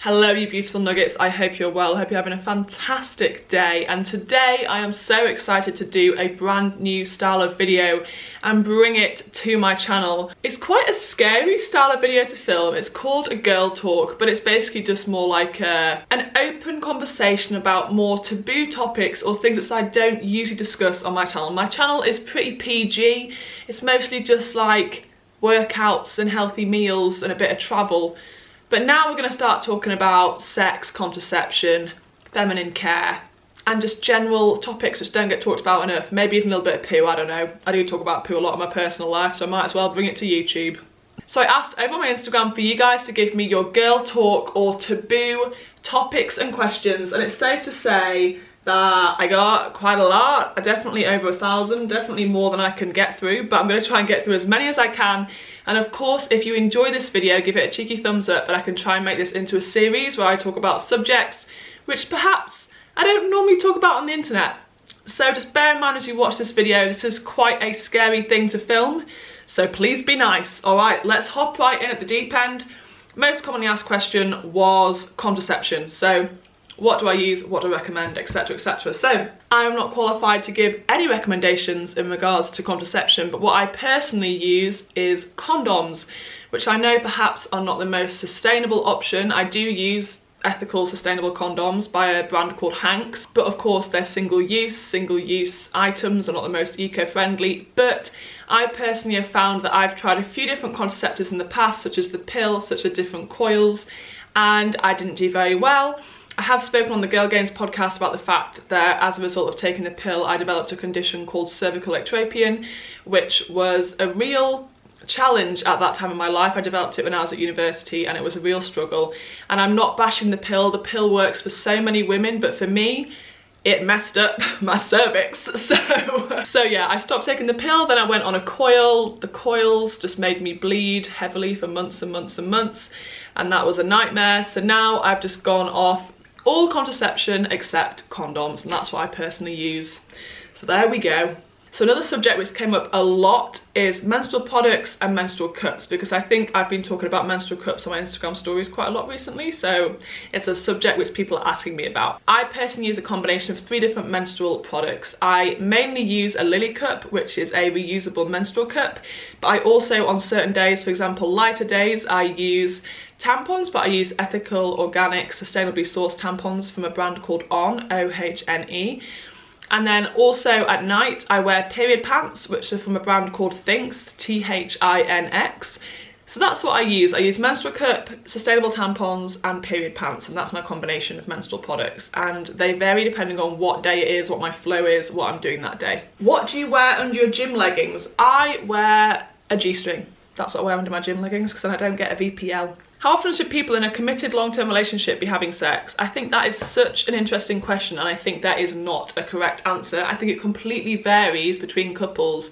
Hello you beautiful nuggets, I hope you're well, I hope you're having a fantastic day, and today I am so excited to do a brand new style of video and bring it to my channel. It's quite a scary style of video to film. It's called a girl talk, but it's basically just more like an open conversation about more taboo topics or things that I don't usually discuss on my channel. My channel is pretty PG, it's mostly just like workouts and healthy meals and a bit of travel. But now we're going to start talking about sex, contraception, feminine care, and just general topics which don't get talked about enough. Maybe even a little bit of poo, I don't know. I do talk about poo a lot in my personal life, so I might as well bring it to YouTube. So I asked over on my Instagram for you guys to give me your girl talk or taboo topics and questions, and it's safe to say that I got quite a lot, definitely over 1,000, definitely more than I can get through, but I'm going to try and get through as many as I can. And of course, if you enjoy this video, give it a cheeky thumbs up, but I can try and make this into a series where I talk about subjects which perhaps I don't normally talk about on the internet. So just bear in mind as you watch this video, this is quite a scary thing to film, so please be nice. Alright, let's hop right in at the deep end. Most commonly asked question was contraception. So what do I use, what do I recommend, etc, etc. So I am not qualified to give any recommendations in regards to contraception, but what I personally use is condoms, which I know perhaps are not the most sustainable option. I do use ethical sustainable condoms by a brand called Hanks, but of course they're single use items, are not the most eco-friendly. But I personally have found that I've tried a few different contraceptives in the past, such as the pill, such as different coils, and I didn't do very well. I have spoken on the Girl Gains podcast about the fact that as a result of taking the pill, I developed a condition called cervical ectropion, which was a real challenge at that time in my life. I developed it when I was at university and it was a real struggle. And I'm not bashing the pill works for so many women, but for me, it messed up my cervix. So yeah, I stopped taking the pill, then I went on a coil. The coils just made me bleed heavily for months and months and months, and that was a nightmare. So now I've just gone off all contraception except condoms, and that's what I personally use. So there we go. So another subject which came up a lot is menstrual products and menstrual cups, because I think I've been talking about menstrual cups on my Instagram stories quite a lot recently, so it's a subject which people are asking me about. I personally use a combination of 3 different menstrual products. I mainly use a Lily cup, which is a reusable menstrual cup, but I also on certain days, for example lighter days, I use tampons, but I use ethical, organic, sustainably sourced tampons from a brand called OHNE. And then also at night I wear period pants, which are from a brand called Thinx, THINX. So that's what I use. I use menstrual cup, sustainable tampons and period pants, and that's my combination of menstrual products, and they vary depending on what day it is, what my flow is, what I'm doing that day. What do you wear under your gym leggings? I wear a G-string. That's what I wear under my gym leggings, because then I don't get a VPL. How often should people in a committed long-term relationship be having sex? I think that is such an interesting question, and I think that is not a correct answer. I think it completely varies between couples.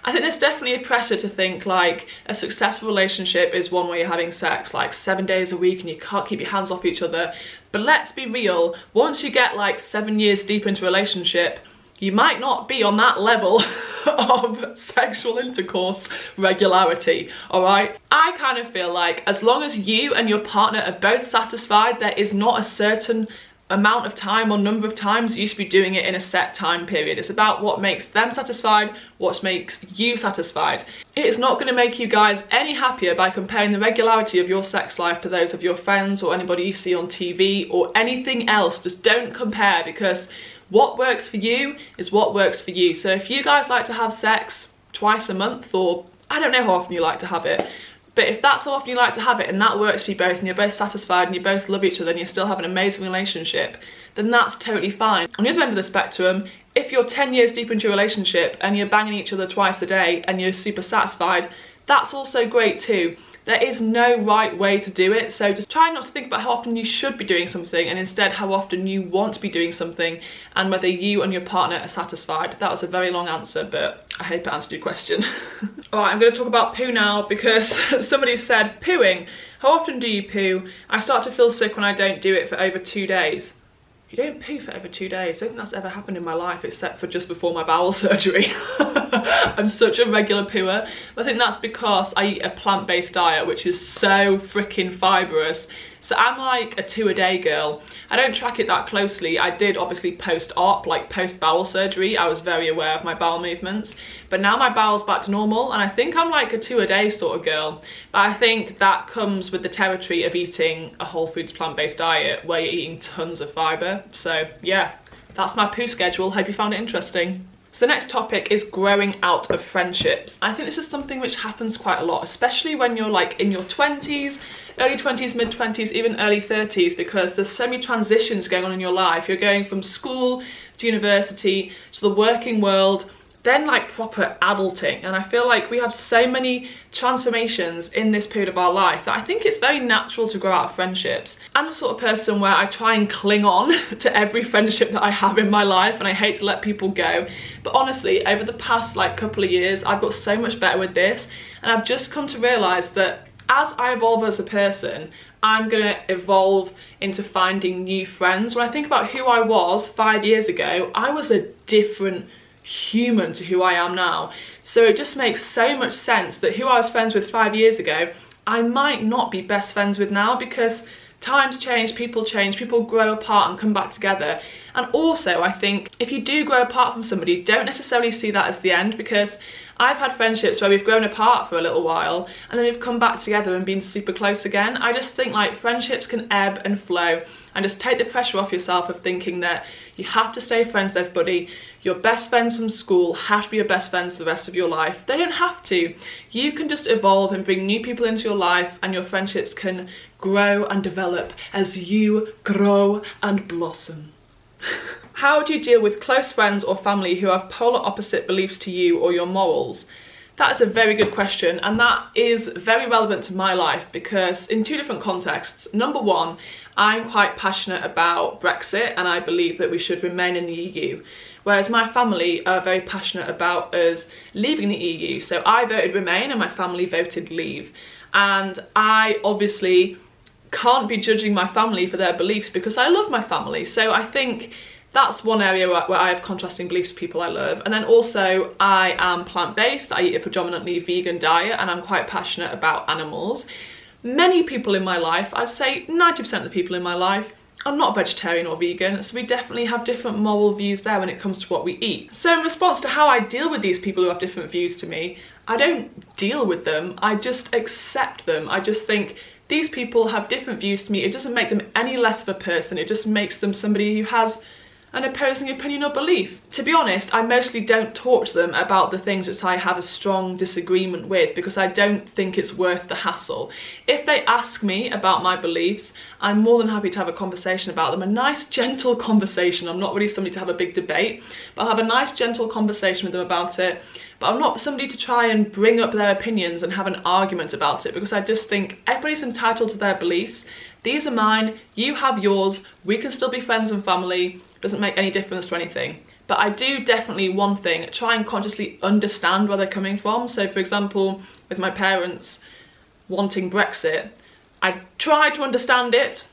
I think there's definitely a pressure to think like a successful relationship is one where you're having sex like 7 days a week and you can't keep your hands off each other. But let's be real, once you get like 7 years deep into a relationship, you might not be on that level of sexual intercourse regularity, alright? I kind of feel like as long as you and your partner are both satisfied, there is not a certain amount of time or number of times you should be doing it in a set time period. It's about what makes them satisfied, what makes you satisfied. It is not going to make you guys any happier by comparing the regularity of your sex life to those of your friends or anybody you see on TV or anything else. Just don't compare, because what works for you is what works for you. So if you guys like to have sex twice a month, or I don't know how often you like to have it, but if that's how often you like to have it and that works for you both and you're both satisfied and you both love each other and you still have an amazing relationship, then that's totally fine. On the other end of the spectrum, if you're 10 years deep into a relationship and you're banging each other twice a day and you're super satisfied, that's also great too. There is no right way to do it, so just try not to think about how often you should be doing something and instead how often you want to be doing something and whether you and your partner are satisfied. That was a very long answer, but I hope it answered your question. Alright, I'm going to talk about poo now, because somebody said, pooing, how often do you poo? I start to feel sick when I don't do it for over 2 days. You don't poo for over 2 days. I don't think that's ever happened in my life except for just before my bowel surgery. I'm such a regular pooer. I think that's because I eat a plant-based diet, which is so freaking fibrous. So I'm like a 2-a-day girl. I don't track it that closely. I did obviously post-op, like post-bowel surgery. I was very aware of my bowel movements. But now my bowel's back to normal, and I think I'm like a 2-a-day sort of girl. But I think that comes with the territory of eating a whole foods plant-based diet where you're eating tons of fibre. So yeah, that's my poo schedule. Hope you found it interesting. So the next topic is growing out of friendships. I think this is something which happens quite a lot, especially when you're like in your 20s, early 20s, mid 20s, even early 30s, because there's so many transitions going on in your life. You're going from school to university to the working world, then like proper adulting, and I feel like we have so many transformations in this period of our life that I think it's very natural to grow out of friendships. I'm the sort of person where I try and cling on to every friendship that I have in my life, and I hate to let people go, but honestly over the past like couple of years I've got so much better with this, and I've just come to realise that as I evolve as a person, I'm gonna evolve into finding new friends. When I think about who I was 5 years ago, I was a different human to who I am now. So it just makes so much sense that who I was friends with 5 years ago, I might not be best friends with now, because times change, people grow apart and come back together. And also I think if you do grow apart from somebody, don't necessarily see that as the end, because I've had friendships where we've grown apart for a little while and then we've come back together and been super close again. I just think like friendships can ebb and flow, and just take the pressure off yourself of thinking that you have to stay friends with everybody. Your best friends from school have to be your best friends for the rest of your life. They don't have to. You can just evolve and bring new people into your life, and your friendships can grow and develop as you grow and blossom. How do you deal with close friends or family who have polar opposite beliefs to you or your morals? That is a very good question, and that is very relevant to my life because in two different contexts. Number one, I'm quite passionate about Brexit and I believe that we should remain in the EU, whereas my family are very passionate about us leaving the EU. So I voted remain and my family voted leave, and I obviously can't be judging my family for their beliefs because I love my family. So I think that's one area where I have contrasting beliefs with people I love. And then also I am plant-based. I eat a predominantly vegan diet and I'm quite passionate about animals. Many people in my life, I'd say 90% of the people in my life, are not vegetarian or vegan, so we definitely have different moral views there when it comes to what we eat. So in response to how I deal with these people who have different views to me, I don't deal with them, I just accept them. I just think these people have different views to me. It doesn't make them any less of a person, it just makes them somebody who has an opposing opinion or belief. To be honest, I mostly don't talk to them about the things that I have a strong disagreement with because I don't think it's worth the hassle. If they ask me about my beliefs, I'm more than happy to have a conversation about them. A nice gentle conversation. I'm not really somebody to have a big debate, but I'll have a nice gentle conversation with them about it. But I'm not somebody to try and bring up their opinions and have an argument about it, because I just think everybody's entitled to their beliefs. These are mine, you have yours, we can still be friends and family. Doesn't make any difference to anything. But I do definitely, one thing, try and consciously understand where they're coming from. So for example, with my parents wanting Brexit, I try to understand it.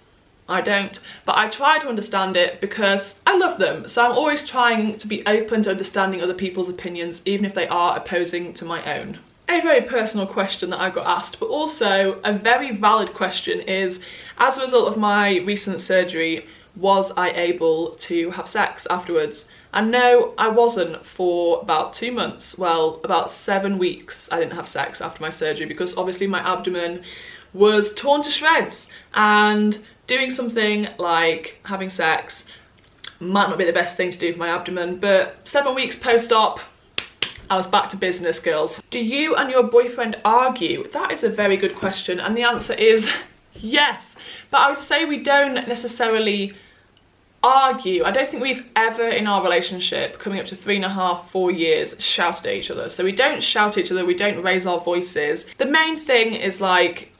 I don't, but I try to understand it because I love them. So I'm always trying to be open to understanding other people's opinions, even if they are opposing to my own. A very personal question that I got asked, but also a very valid question is, as a result of my recent surgery, was I able to have sex afterwards? And no, I wasn't for about 2 months. Well, about 7 weeks I didn't have sex after my surgery because obviously my abdomen was torn to shreds, and doing something like having sex might not be the best thing to do for my abdomen, but 7 weeks post-op, I was back to business, girls. Do you and your boyfriend argue? That is a very good question, and the answer is yes. But I would say we don't necessarily argue. I don't think we've ever in our relationship, coming up to 3.5, 4 years, shouted at each other. So we don't shout at each other, we don't raise our voices. The main thing is like,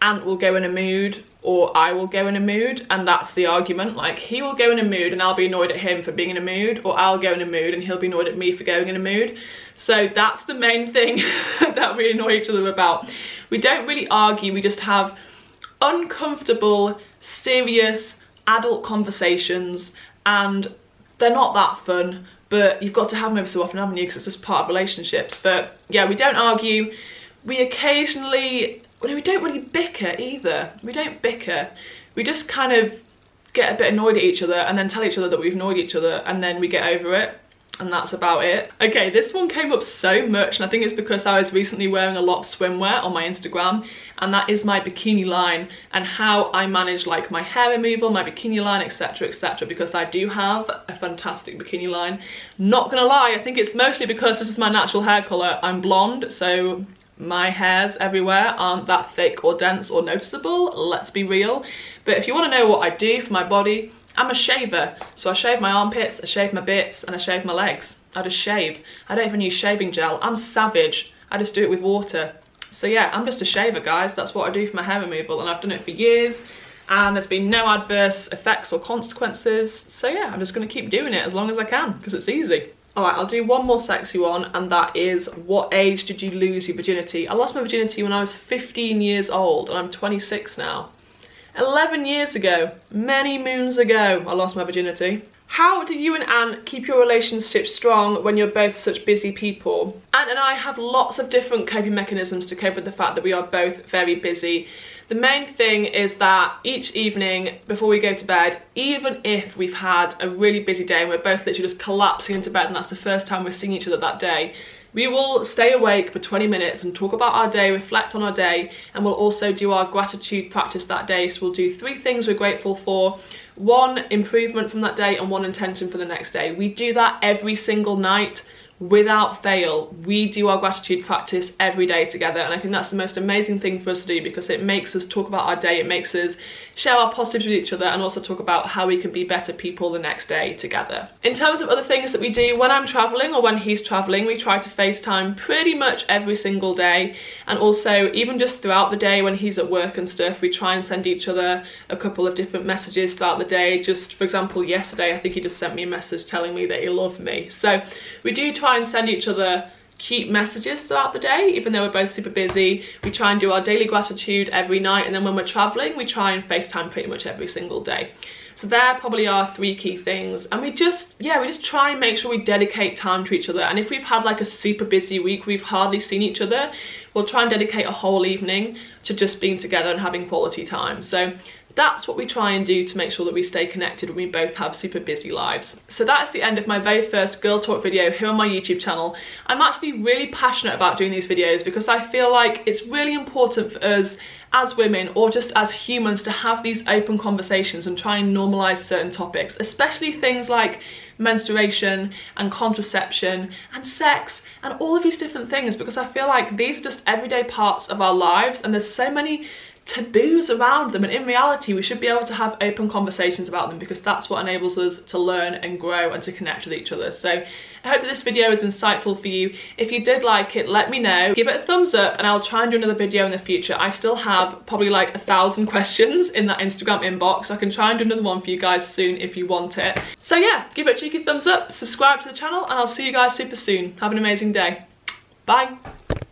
Ant will go in a mood or I will go in a mood, and that's the argument. Like, he will go in a mood and I'll be annoyed at him for being in a mood, or I'll go in a mood and he'll be annoyed at me for going in a mood. So that's the main thing that we annoy each other about. We don't really argue, we just have uncomfortable, serious, adult conversations, and they're not that fun, but you've got to have them every so often, haven't you, because it's just part of relationships. But yeah, we don't argue. We occasionally, well, we don't really bicker either. We don't bicker. we just kind of get a bit annoyed at each other and then tell each other that we've annoyed each other, and then we get over it. And that's about it. Okay, this one came up so much, and I think it's because I was recently wearing a lot of swimwear on my Instagram, and that is my bikini line and how I manage like my hair removal, my bikini line, etc, etc, because I do have a fantastic bikini line. Not gonna lie, I think it's mostly because this is my natural hair colour. I'm blonde, so my hairs everywhere aren't that thick or dense or noticeable, let's be real. But if you want to know what I do for my body, I'm a shaver, so I shave my armpits, I shave my bits, and I shave my legs. I just shave. I don't even use shaving gel. I'm savage. I just do it with water. So yeah, I'm just a shaver, guys. That's what I do for my hair removal, and I've done it for years, and there's been no adverse effects or consequences. So yeah, I'm just going to keep doing it as long as I can, because it's easy. Alright, I'll do one more sexy one, and that is, what age did you lose your virginity? I lost my virginity when I was 15 years old, and I'm 26 now. 11 years ago, many moons ago, I lost my virginity. How do you and Anne keep your relationship strong when you're both such busy people? Anne and I have lots of different coping mechanisms to cope with the fact that we are both very busy. The main thing is that each evening before we go to bed, even if we've had a really busy day and we're both literally just collapsing into bed and that's the first time we're seeing each other that day, we will stay awake for 20 minutes and talk about our day, reflect on our day, and we'll also do our gratitude practice that day. So we'll do 3 things we're grateful for, 1 improvement from that day, and 1 intention for the next day. We do that every single night without fail. We do our gratitude practice every day together, and I think that's the most amazing thing for us to do, because it makes us talk about our day, it makes us share our positives with each other, and also talk about how we can be better people the next day together. In terms of other things that we do, when I'm traveling or when he's traveling, we try to FaceTime pretty much every single day, and also even just throughout the day when he's at work and stuff, we try and send each other a couple of different messages throughout the day. Just for example, yesterday I think he just sent me a message telling me that he loved me. So we do try and send each other cute messages throughout the day, even though we're both super busy. We try and do our daily gratitude every night, and then when we're traveling we try and FaceTime pretty much every single day. So there probably are 3 key things, and we just try and make sure we dedicate time to each other. And if we've had like a super busy week, we've hardly seen each other, we'll try and dedicate a whole evening to just being together and having quality time. So that's what we try and do to make sure that we stay connected when we both have super busy lives. So that is the end of my very first girl talk video here on my YouTube channel. I'm actually really passionate about doing these videos because I feel like it's really important for us as women, or just as humans, to have these open conversations and try and normalize certain topics, especially things like menstruation and contraception and sex and all of these different things, because I feel like these are just everyday parts of our lives and there's so many taboos around them, and in reality we should be able to have open conversations about them, because that's what enables us to learn and grow and to connect with each other. So I hope that this video is insightful for you. If you did like it, let me know, give it a thumbs up, and I'll try and do another video in the future. I still have probably like 1,000 questions in that Instagram inbox. I can try and do another one for you guys soon if you want it. So yeah, give it a cheeky thumbs up, subscribe to the channel, and I'll see you guys super soon. Have an amazing day. Bye.